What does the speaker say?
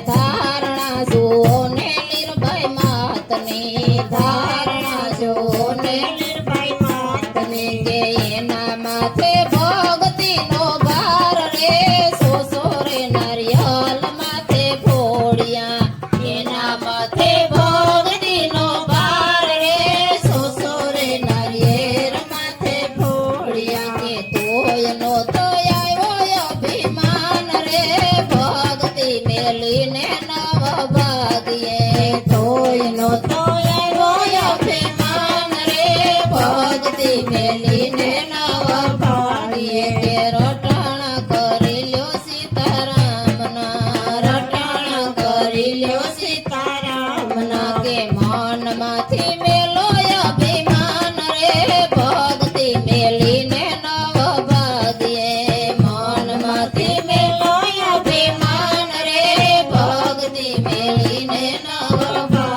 ધારણા જુઓ ને લીરભાઈ માતની ધારણા જુઓ ને લીરભાઈ માતની કે એના માથે ભક્તિનો ભાર રે સોસો રે નારિયેલ માથે ફોડિયા એના માથે ભક્તિનો ભાર રે સોસો રે નારિયેળ માથે ફોડિયા કે તોય નો તો આવ્યો અભિમાન રે ભક્તિ મેલીને નવ ભાગ્યે તોય નો તો આવ્યો અભિમાન રે ભક્તિ મેલીને નવ ભાગ્યે કે રટણ કરી લ્યો સીતારામના રટણ કરી લ્યો સીતારામના કે મનમાંથી મેલો અભિમાન રે ભક્તિ મેલીને નવ ભાગ્યે મનમાંથી મેલો અભિમાન રે ભક્તિ મેલીને નવ ભાગ્યે